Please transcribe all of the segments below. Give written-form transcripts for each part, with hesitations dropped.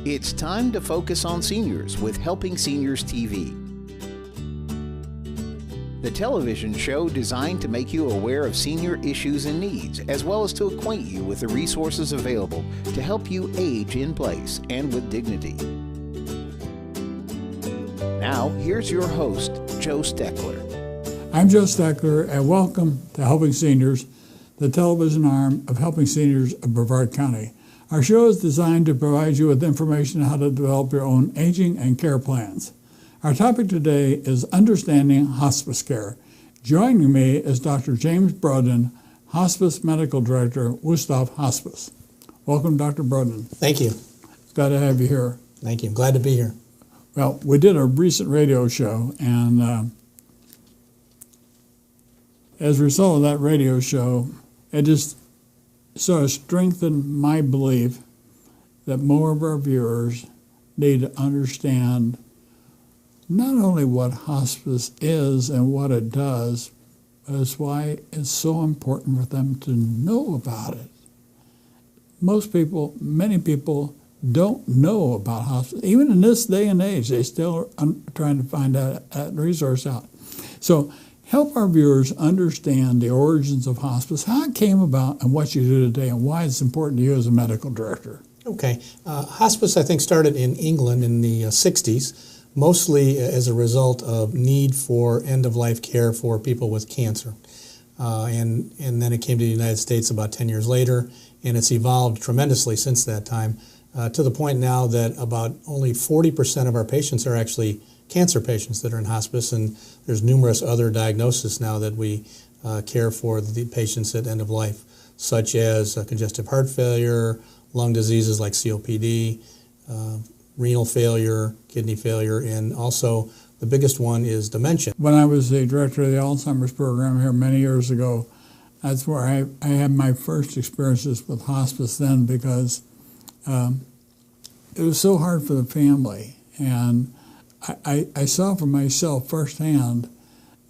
It's time to focus on seniors with Helping Seniors TV. The television show designed to make you aware of senior issues and needs, as well as to acquaint you with the resources available to help you age in place and with dignity. Now, here's your host, Joe Steckler. I'm Joe Steckler, and welcome to Helping Seniors, the television arm of Helping Seniors of Brevard County. Our show is designed to provide you with information on how to develop your own aging and care plans. Our topic today is understanding hospice care. Joining me is Dr. James Brodnan, Hospice Medical Director, Wuesthoff Hospice. Welcome, Dr. Brodnan. Thank you. Glad to have you here. Thank you. I'm glad to be here. Well, we did a recent radio show, and as a result of that radio show, it just sort of strengthened my belief that more of our viewers need to understand not only what hospice is and what it does, but it's why it's so important for them to know about it. Many people don't know about hospice. Even in this day and age, they still are trying to find that resource out. So help our viewers understand the origins of hospice, how it came about, and what you do today, and why it's important to you as a medical director. Okay. Hospice, I think, started in England in the 60s, mostly as a result of need for end-of-life care for people with cancer. And then it came to the United States about 10 years later, and it's evolved tremendously since that time, to the point now that about only 40% of our patients are actually cancer patients that are in hospice, and there's numerous other diagnoses now that we care for the patients at end of life, such as congestive heart failure, lung diseases like COPD, renal failure, kidney failure, and also the biggest one is dementia. When I was the director of the Alzheimer's program here many years ago, that's where I had my first experiences with hospice then, because it was so hard for the family, and I saw for myself firsthand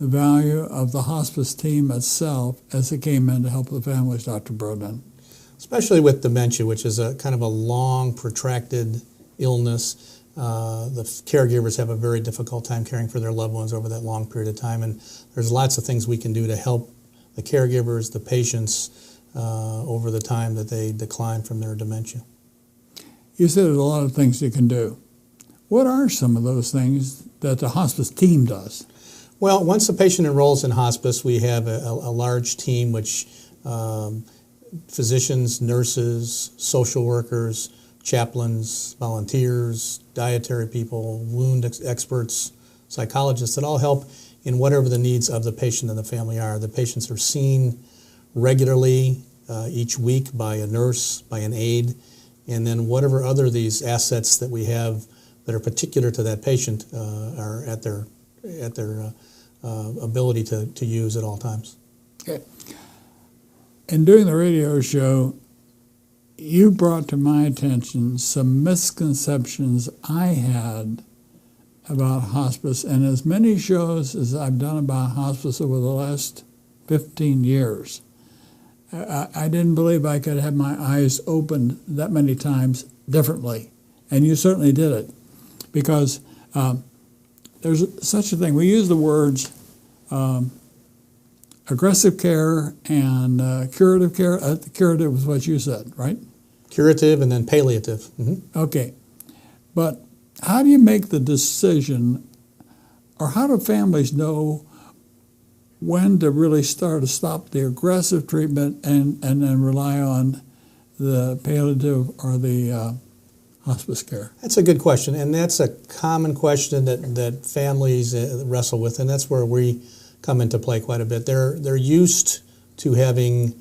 the value of the hospice team itself as it came in to help the families, Dr. Brodnan. Especially with dementia, which is a kind of a long, protracted illness. The caregivers have a very difficult time caring for their loved ones over that long period of time, and there's lots of things we can do to help the caregivers, the patients, over the time that they decline from their dementia. You said there's a lot of things you can do. What are some of those things that the hospice team does? Well, once the patient enrolls in hospice, we have a large team which physicians, nurses, social workers, chaplains, volunteers, dietary people, wound experts, psychologists that all help in whatever the needs of the patient and the family are. The patients are seen regularly each week by a nurse, by an aide, and then whatever other these assets that we have that are particular to that patient are at their ability to use at all times. Okay. And during the radio show, you brought to my attention some misconceptions I had about hospice, and as many shows as I've done about hospice over the last 15 years, I didn't believe I could have my eyes opened that many times differently, and you certainly did it. Because there's such a thing. We use the words aggressive care and curative care. Curative was what you said, right? Curative and then palliative. Mm-hmm. Okay. But how do you make the decision, or how do families know when to really stop the aggressive treatment and then rely on the palliative or the hospice care? That's a good question, and that's a common question that families wrestle with, and that's where we come into play quite a bit. They're used to having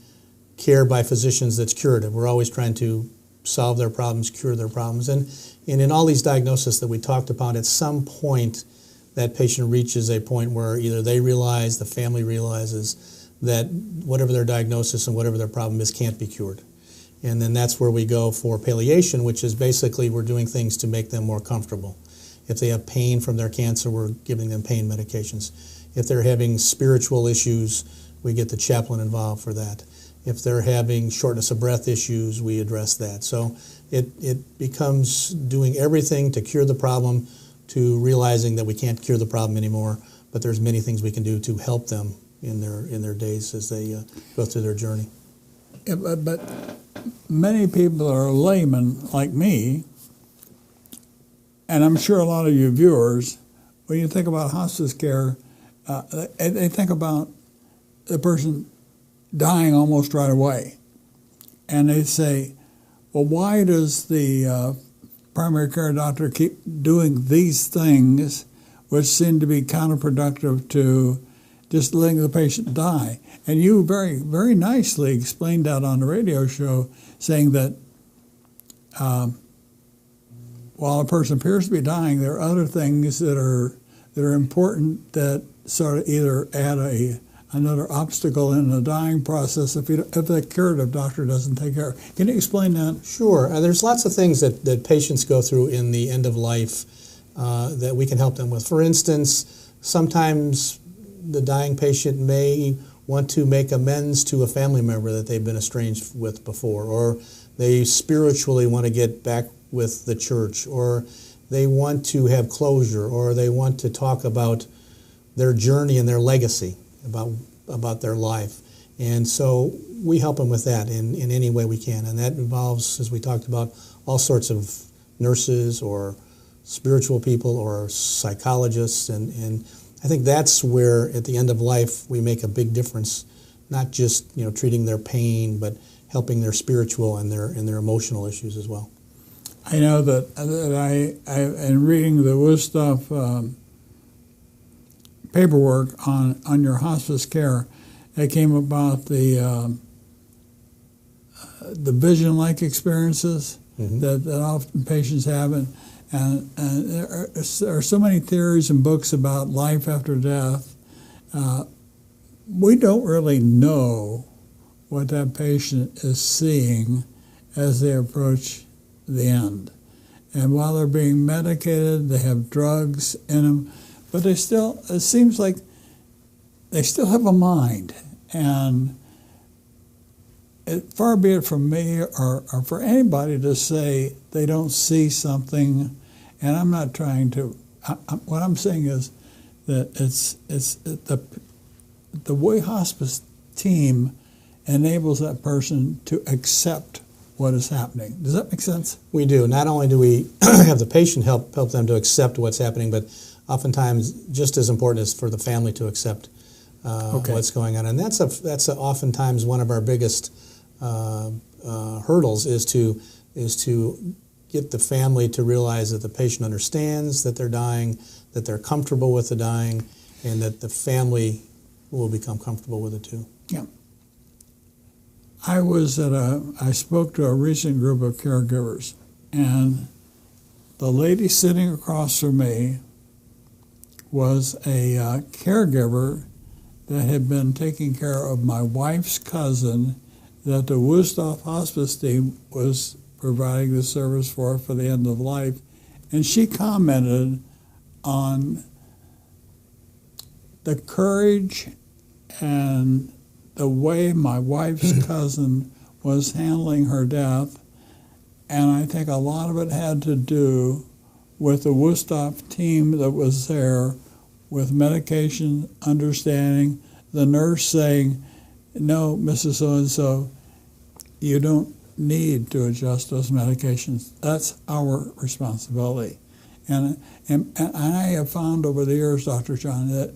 care by physicians that's curative. We're always trying to solve their problems, cure their problems, and in all these diagnoses that we talked about, at some point that patient reaches a point where either they realize, the family realizes that whatever their diagnosis and whatever their problem is can't be cured. And then that's where we go for palliation, which is basically we're doing things to make them more comfortable. If they have pain from their cancer, we're giving them pain medications. If they're having spiritual issues, we get the chaplain involved for that. If they're having shortness of breath issues, we address that. So it becomes doing everything to cure the problem, to realizing that we can't cure the problem anymore, but there's many things we can do to help them in their days as they go through their journey. Yeah, but many people are laymen like me, and I'm sure a lot of you viewers, when you think about hospice care, they think about the person dying almost right away. And they say, well, why does the primary care doctor keep doing these things which seem to be counterproductive to just letting the patient die? And you very, very nicely explained that on the radio show, saying that while a person appears to be dying, there are other things that are important that sort of either add another obstacle in the dying process if the curative doctor doesn't take care of it. Can you explain that? Sure. There's lots of things that patients go through in the end of life that we can help them with. For instance, sometimes the dying patient may want to make amends to a family member that they've been estranged with before, or they spiritually want to get back with the church, or they want to have closure, or they want to talk about their journey and their legacy, about their life. And so we help them with that in any way we can. And that involves, as we talked about, all sorts of nurses or spiritual people or psychologists. And I think that's where, at the end of life, we make a big difference, not just treating their pain, but helping their spiritual and their emotional issues as well. I know that I in reading the Wuesthoff paperwork on your hospice care, it came about the vision-like experiences that often patients have, and there are so many theories and books about life after death. We don't really know what that patient is seeing as they approach the end. And while they're being medicated, they have drugs in them, but it seems like they still have a mind. And far be it from me or for anybody to say they don't see something, and I'm not trying to, what I'm saying is that it's the way hospice team enables that person to accept what is happening. Does that make sense? We do. Not only do we have the patient help them to accept what's happening, but oftentimes just as important is for the family to accept what's going on. And that's oftentimes one of our biggest hurdles is to get the family to realize that the patient understands that they're dying, that they're comfortable with the dying, and that the family will become comfortable with it too. Yeah. I spoke to a recent group of caregivers, and the lady sitting across from me was a caregiver that had been taking care of my wife's cousin that the Wuesthoff hospice team was providing the service for the end of life. And she commented on the courage and the way my wife's cousin was handling her death, and I think a lot of it had to do with the Wuesthoff team that was there with medication, understanding, the nurse saying, no, Mrs. So-and-so, you don't need to adjust those medications. That's our responsibility. And I have found over the years, Dr. John, that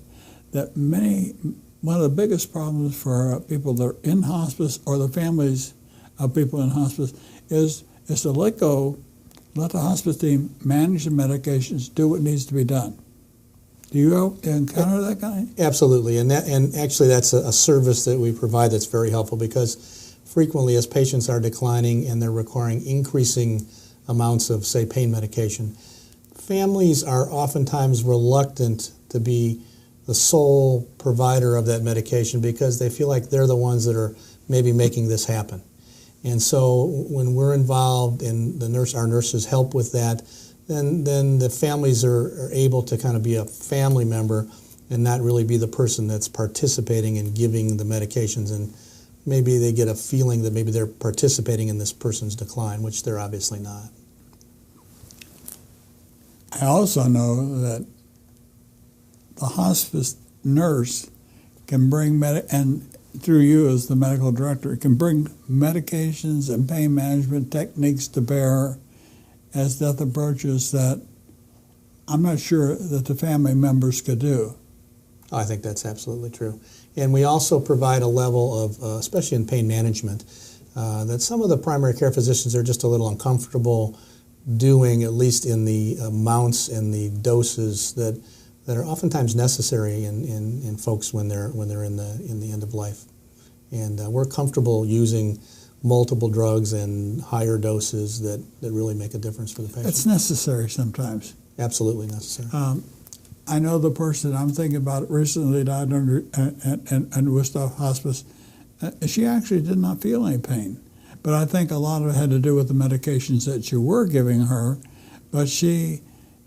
one of the biggest problems for people that are in hospice or the families of people in hospice is to let the hospice team manage the medications, do what needs to be done. Do you encounter that kind? Absolutely, and actually that's a service that we provide that's very helpful, because frequently as patients are declining and they're requiring increasing amounts of, say, pain medication, families are oftentimes reluctant to be the sole provider of that medication because they feel like they're the ones that are maybe making this happen. And so when we're involved and our nurses help with that, then the families are able to kind of be a family member and not really be the person that's participating in giving the medications. And maybe they get a feeling that maybe they're participating in this person's decline, which they're obviously not. I also know that the hospice nurse can bring and through you as the medical director, can bring medications and pain management techniques to bear as death approaches that I'm not sure that the family members could do. I think that's absolutely true. And we also provide a level of, especially in pain management, that some of the primary care physicians are just a little uncomfortable doing, at least in the amounts and the doses that are oftentimes necessary in folks when they're in the end of life. And we're comfortable using multiple drugs and higher doses that really make a difference for the patient. It's necessary sometimes. Absolutely necessary. I know the person I'm thinking about recently died under in Wuesthoff Hospice. She actually did not feel any pain. But I think a lot of it had to do with the medications that you were giving her. But she,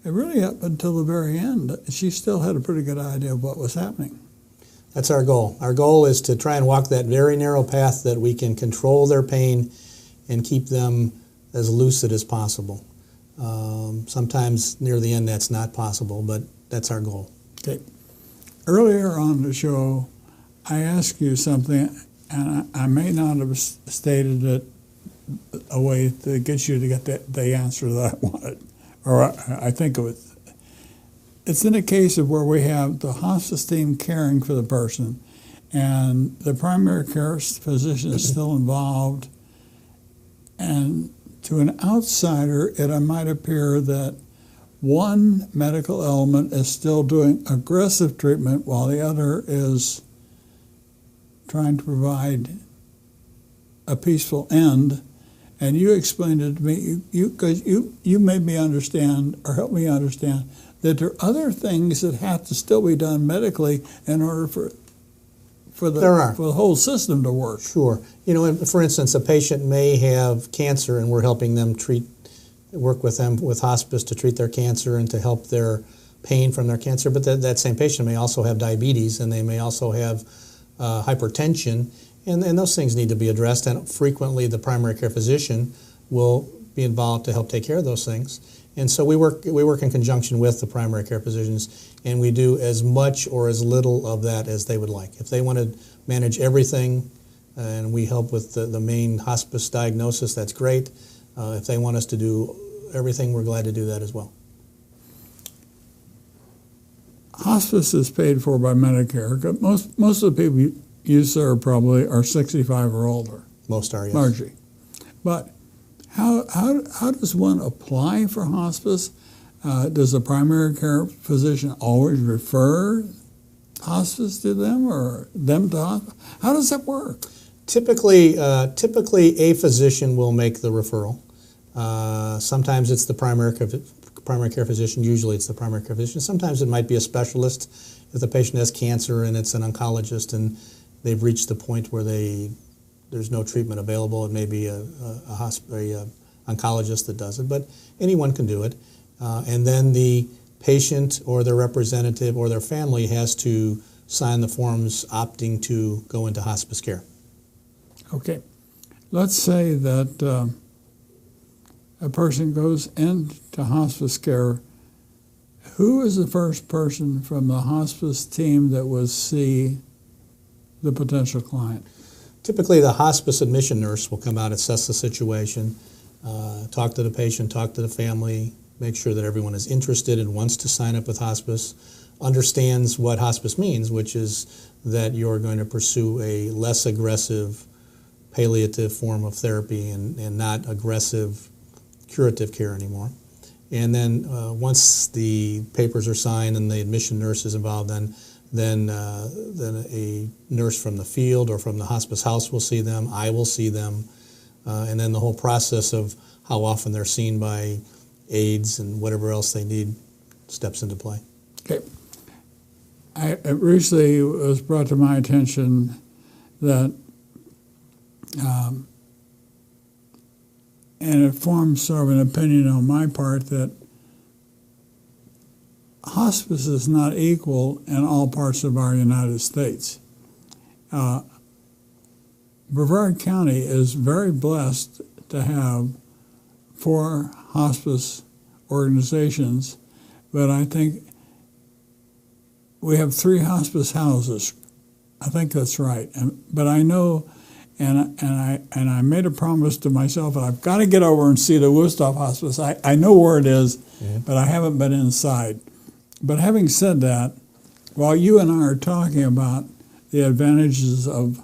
really up until the very end, she still had a pretty good idea of what was happening. That's our goal. Our goal is to try and walk that very narrow path that we can control their pain and keep them as lucid as possible. Sometimes near the end that's not possible, but that's our goal. Okay. Earlier on the show, I asked you something, and I may not have stated it a way to get you to get the answer that I wanted, or I think it was. It's in a case of where we have the hospice team caring for the person, and the primary care physician is still involved, and to an outsider, it might appear that one medical element is still doing aggressive treatment while the other is trying to provide a peaceful end. And you explained it to me, because you made me understand, or helped me understand, that there are other things that have to still be done medically in order for the whole system to work. Sure. You know, for instance, a patient may have cancer and we're helping them work with them with hospice to treat their cancer and to help their pain from their cancer, but that same patient may also have diabetes, and they may also have hypertension, and those things need to be addressed, and frequently the primary care physician will be involved to help take care of those things. And so we work in conjunction with the primary care physicians, and we do as much or as little of that as they would like. If they want to manage everything and we help with the main hospice diagnosis, that's great. If they want us to do everything, we're glad to do that as well. Hospice is paid for by Medicare. Most of the people you serve probably are 65 or older. Most are, yes. Largely. But how does one apply for hospice? Does the primary care physician always refer hospice to them, or them to hospice? How does that work? Typically a physician will make the referral. Sometimes it's the primary care physician. Usually it's the primary care physician. Sometimes it might be a specialist. If the patient has cancer and it's an oncologist and they've reached the point where there's no treatment available, it may be a oncologist that does it. But anyone can do it. And then the patient or their representative or their family has to sign the forms opting to go into hospice care. Okay. Let's say that a person goes into hospice care. Who is the first person from the hospice team that would see the potential client? Typically, the hospice admission nurse will come out, assess the situation, talk to the patient, talk to the family, make sure that everyone is interested and wants to sign up with hospice, understands what hospice means, which is that you're going to pursue a less aggressive palliative form of therapy and not aggressive curative care anymore. And then once the papers are signed and the admission nurse is involved, then a nurse from the field or from the hospice house will see them, I will see them, and then the whole process of how often they're seen by aides and whatever else they need steps into play. Okay. It recently was brought to my attention that and it forms sort of an opinion on my part that hospice is not equal in all parts of our United States. Brevard County is very blessed to have 4 hospice organizations, but I think we have 3 hospice houses. I think that's right. But I know, and I made a promise to myself that I've got to get over and see the Wuesthoff Hospice. I know where it is, but I haven't been inside. But having said that, while you and I are talking about the advantages of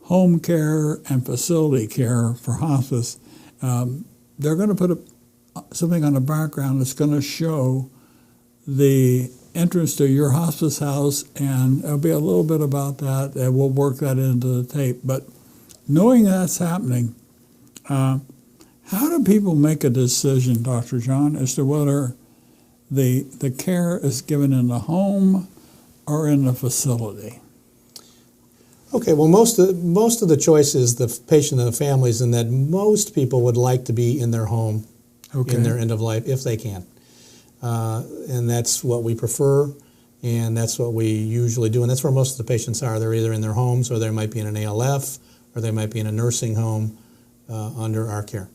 home care and facility care for hospice, they're going to put something on the background that's going to show the entrance to your hospice house, and there'll be a little bit about that, and we'll work that into the tape. But knowing that's happening, how do people make a decision, Dr. John, as to whether the care is given in the home or in the facility? Okay, well, most of the choice is the patient and the families, and that most people would like to be in their home in their end of life if they can. And that's what we prefer, and that's what we usually do, and that's where most of the patients are. They're either in their homes, or they might be in an ALF, or they might be in a nursing home under our care.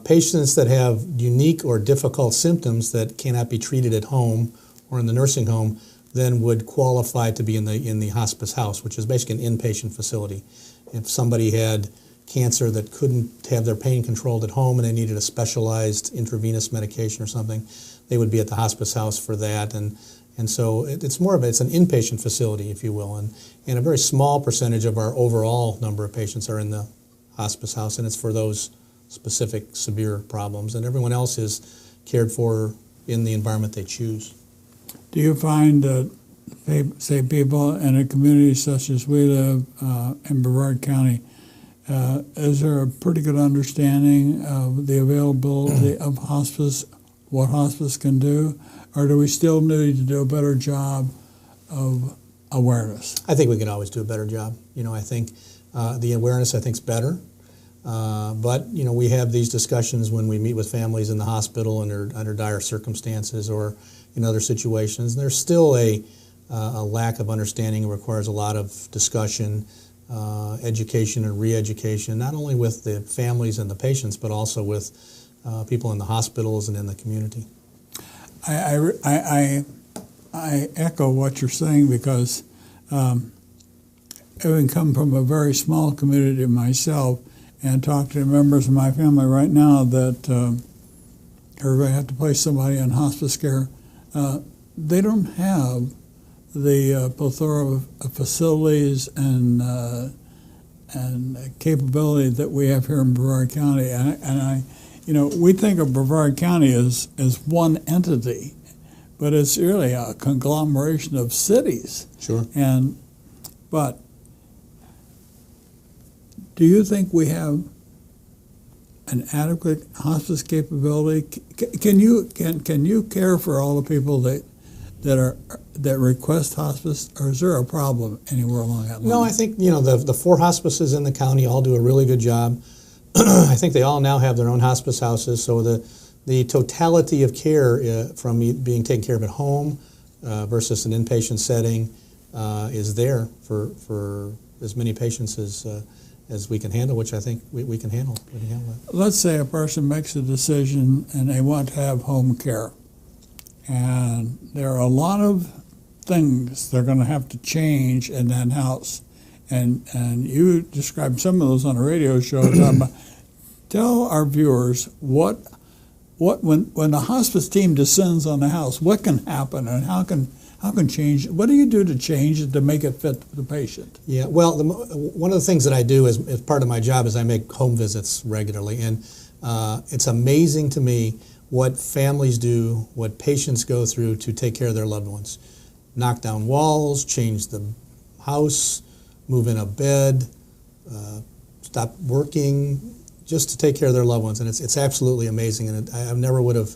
Patients that have unique or difficult symptoms that cannot be treated at home or in the nursing home then would qualify to be in the hospice house, which is basically an inpatient facility. If somebody had cancer that couldn't have their pain controlled at home and they needed a specialized intravenous medication or something, they would be at the hospice house for that. And so it's an inpatient facility, if you will, and a very small percentage of our overall number of patients are in the hospice house, and it's for those specific severe problems, and everyone else is cared for in the environment they choose. Do you find that, say, people in a community such as we live in Brevard County, is there a pretty good understanding of the availability of hospice, what hospice can do, or do we still need to do a better job of awareness? I think we can always do a better job. I think the awareness, I think, is better. But we have these discussions when we meet with families in the hospital under dire circumstances or in other situations. There's still a lack of understanding. It requires a lot of discussion, education and re-education, not only with the families and the patients, but also with people in the hospitals and in the community. I echo what you're saying, because having come from a very small community myself and talk to members of my family right now that are going to have to place somebody in hospice care, they don't have the plethora of facilities and capability that we have here in Brevard County. And we think of Brevard County as one entity, but it's really a conglomeration of cities. Sure. But do you think we have an adequate hospice capability? Can you care for all the people that request hospice, or is there a problem anywhere along that line? No, I think the 4 hospices in the county all do a really good job. I think they all now have their own hospice houses, so the totality of care from being taken care of at home versus an inpatient setting is there for as many patients as we can handle, which I think we can handle. Let's say a person makes a decision and they want to have home care, and there are a lot of things they're going to have to change in that house, and you described some of those on a radio show. Tell our viewers what when the hospice team descends on the house, what can happen, and how can change? What do you do to change it to make it fit the patient? Yeah, well, one of the things that I do as part of my job is I make home visits regularly, and it's amazing to me what families do, what patients go through to take care of their loved ones. Knock down walls, change the house, move in a bed, stop working, just to take care of their loved ones, and it's absolutely amazing. And I never would have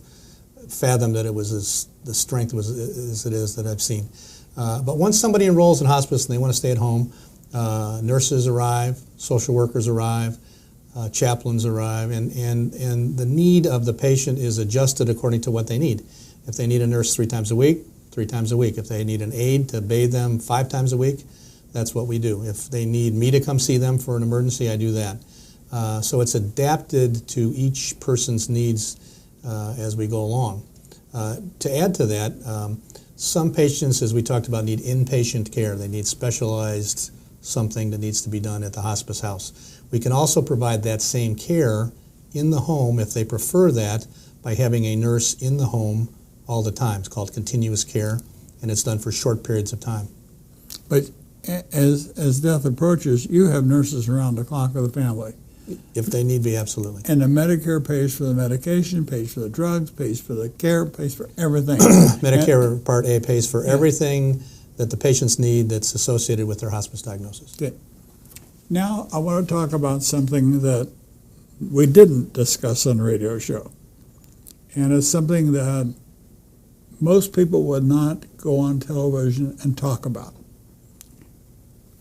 fathomed that it was the strength as it is that I've seen. But once somebody enrolls in hospice and they want to stay at home, nurses arrive, social workers arrive, chaplains arrive, and the need of the patient is adjusted according to what they need. If they need a nurse 3 times a week, 3 times a week. If they need an aide to bathe them 5 times a week, that's what we do. If they need me to come see them for an emergency, I do that. So it's adapted to each person's needs as we go along. To add to that, some patients, as we talked about, need inpatient care. They need specialized something that needs to be done at the hospice house. We can also provide that same care in the home if they prefer that by having a nurse in the home all the time. It's called continuous care, and it's done for short periods of time. But as death approaches, you have nurses around the clock of the family. If they need be, absolutely. And the Medicare pays for the medication, pays for the drugs, pays for the care, pays for everything. Medicare Part A pays for everything that the patients need that's associated with their hospice diagnosis. Okay. Now I want to talk about something that we didn't discuss on the radio show. And it's something that most people would not go on television and talk about.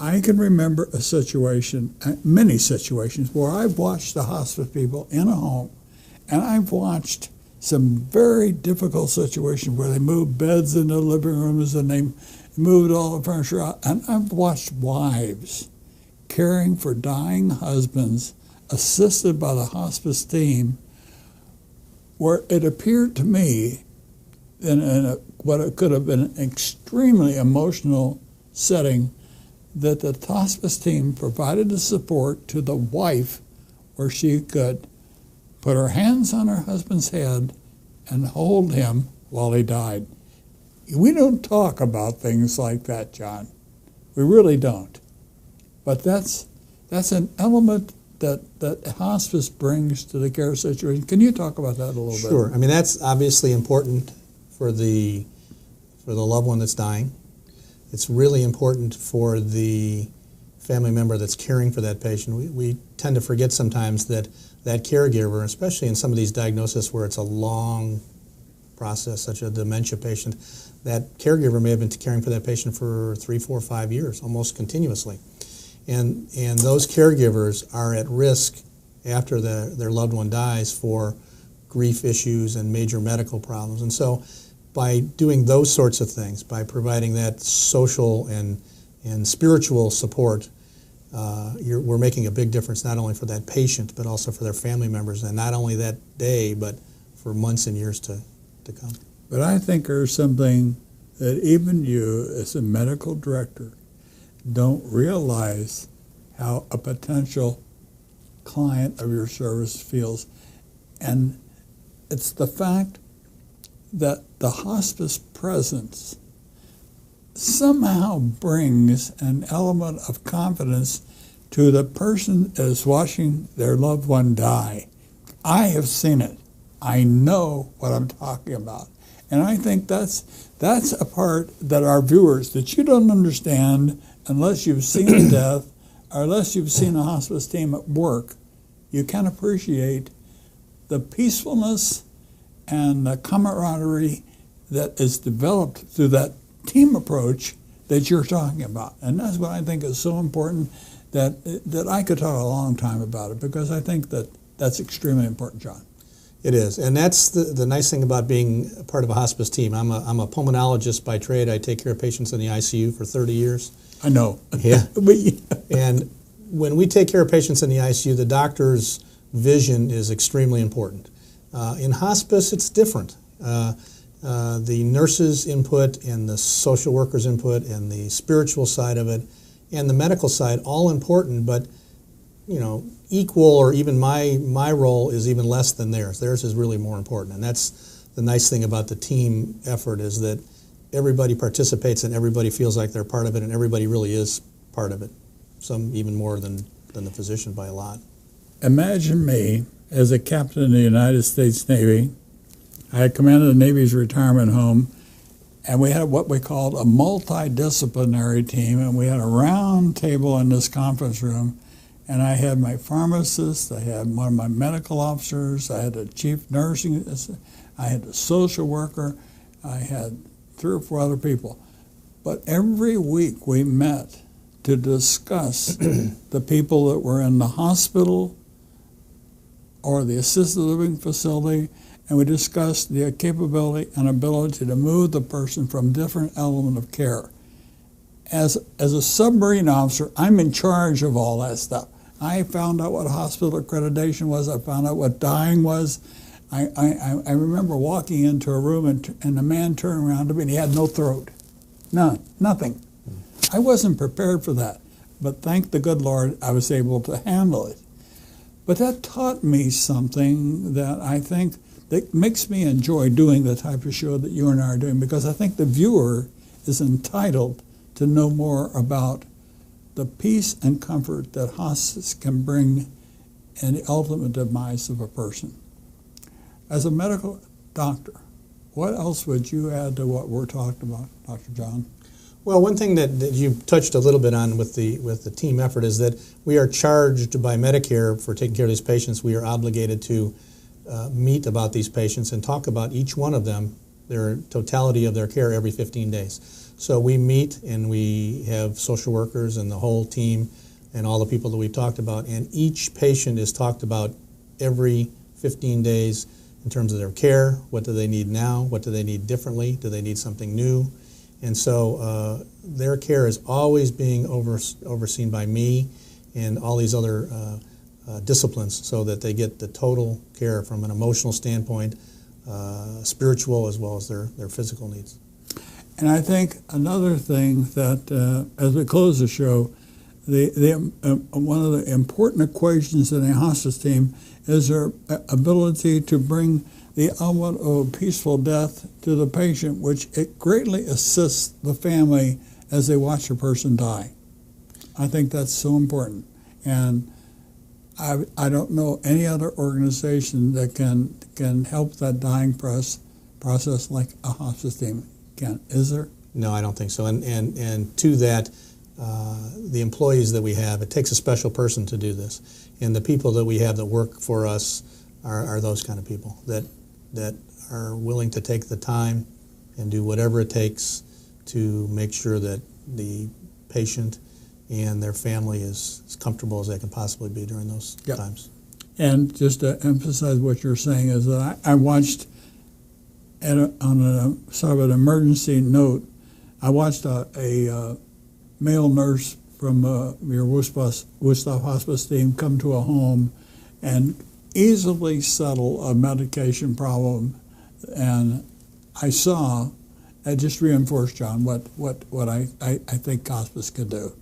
I can remember a situation, many situations, where I've watched the hospice people in a home, and I've watched some very difficult situations where they moved beds in the living rooms and they moved all the furniture out. And I've watched wives caring for dying husbands, assisted by the hospice team, where it appeared to me, in what it could have been an extremely emotional setting, that the hospice team provided the support to the wife where she could put her hands on her husband's head and hold him while he died. We don't talk about things like that, John. We really don't. But that's an element that hospice brings to the care situation. Can you talk about that a little bit? Sure. I mean, that's obviously important for the loved one that's dying. It's really important for the family member that's caring for that patient. We tend to forget sometimes that caregiver, especially in some of these diagnoses where it's a long process, such a dementia patient, that caregiver may have been caring for that patient for 3, 4, 5 years, almost continuously. And those caregivers are at risk after their loved one dies for grief issues and major medical problems. And so by doing those sorts of things, by providing that social and spiritual support, we're making a big difference not only for that patient but also for their family members, and not only that day but for months and years to come. But I think there's something that even you as a medical director don't realize how a potential client of your service feels. And it's the fact that the hospice presence somehow brings an element of confidence to the person that is watching their loved one die. I have seen it. I know what I'm talking about. And I think that's a part that our viewers, that you don't understand unless you've seen a death or unless you've seen a hospice team at work. You can appreciate the peacefulness and the camaraderie that is developed through that team approach that you're talking about. And that's what I think is so important, that I could talk a long time about it, because I think that's extremely important, John. It is, and that's the nice thing about being a part of a hospice team. I'm a pulmonologist by trade. I take care of patients in the ICU for 30 years. I know. Yeah. And when we take care of patients in the ICU, the doctor's vision is extremely important. In hospice, it's different. The nurse's input and the social worker's input and the spiritual side of it and the medical side, all important, but equal, or even my role is even less than theirs. Theirs is really more important, and that's the nice thing about the team effort, is that everybody participates and everybody feels like they're part of it, and everybody really is part of it, some even more than the physician by a lot. Imagine me as a captain in the United States Navy. I had commanded the Navy's retirement home, and we had what we called a multidisciplinary team, and we had a round table in this conference room. And I had my pharmacist, I had one of my medical officers, I had a chief nursing, I had a social worker, I had 3 or 4 other people. But every week we met to discuss the people that were in the hospital or the assisted living facility, and we discussed the capability and ability to move the person from different element of care. as a submarine officer, I'm in charge of all that stuff. I found out what hospital accreditation was. I found out what dying was. I remember walking into a room and a man turned around to me and he had no throat. Nothing. I wasn't prepared for that. But thank the good Lord, I was able to handle it. But that taught me something that I think that makes me enjoy doing the type of show that you and I are doing, because I think the viewer is entitled to know more about the peace and comfort that hospice can bring and the ultimate demise of a person. As a medical doctor, what else would you add to what we're talking about, Dr. John? Well, one thing that you touched a little bit on with the team effort is that we are charged by Medicare for taking care of these patients. We are obligated to meet about these patients and talk about each one of them, their totality of their care every 15 days. So we meet and we have social workers and the whole team and all the people that we've talked about, and each patient is talked about every 15 days in terms of their care. What do they need now? What do they need differently? Do they need something new? And so their care is always being overseen by me and all these other disciplines, so that they get the total care from an emotional standpoint, spiritual as well as their physical needs. And I think another thing that, as we close the show, one of the important equations in a hospice team is their ability to bring the element of peaceful death to the patient, which it greatly assists the family as they watch a person die. I think that's so important. And I don't know any other organization that can help that dying process like a hospice team can. Is there? No, I don't think so. And to that, the employees that we have, it takes a special person to do this. And the people that we have that work for us are those kind of people that are willing to take the time and do whatever it takes to make sure that the patient and their family is as comfortable as they can possibly be during those times. And just to emphasize what you're saying is that I watched on a sort of an emergency note, I watched a male nurse from your Wuesthoff hospice team come to a home and easily settle a medication problem. And I saw, it just reinforced, John, what I think hospice could do.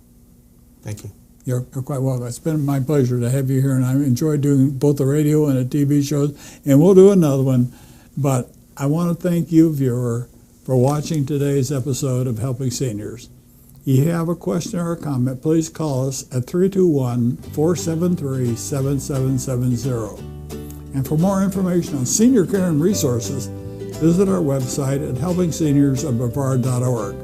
Thank you. You're quite welcome. It's been my pleasure to have you here, and I enjoyed doing both the radio and the TV shows, and we'll do another one. But I want to thank you, viewer, for watching today's episode of Helping Seniors. If you have a question or a comment, please call us at 321-473-7770. And for more information on senior care and resources, visit our website at helpingseniors.brevard.org.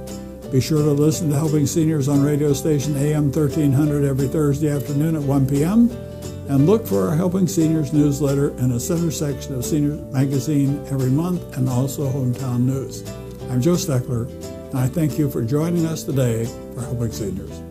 Be sure to listen to Helping Seniors on radio station AM 1300 every Thursday afternoon at 1 p.m. And look for our Helping Seniors newsletter in the center section of Seniors Magazine every month, and also Hometown News. I'm Joe Steckler, and I thank you for joining us today for Helping Seniors.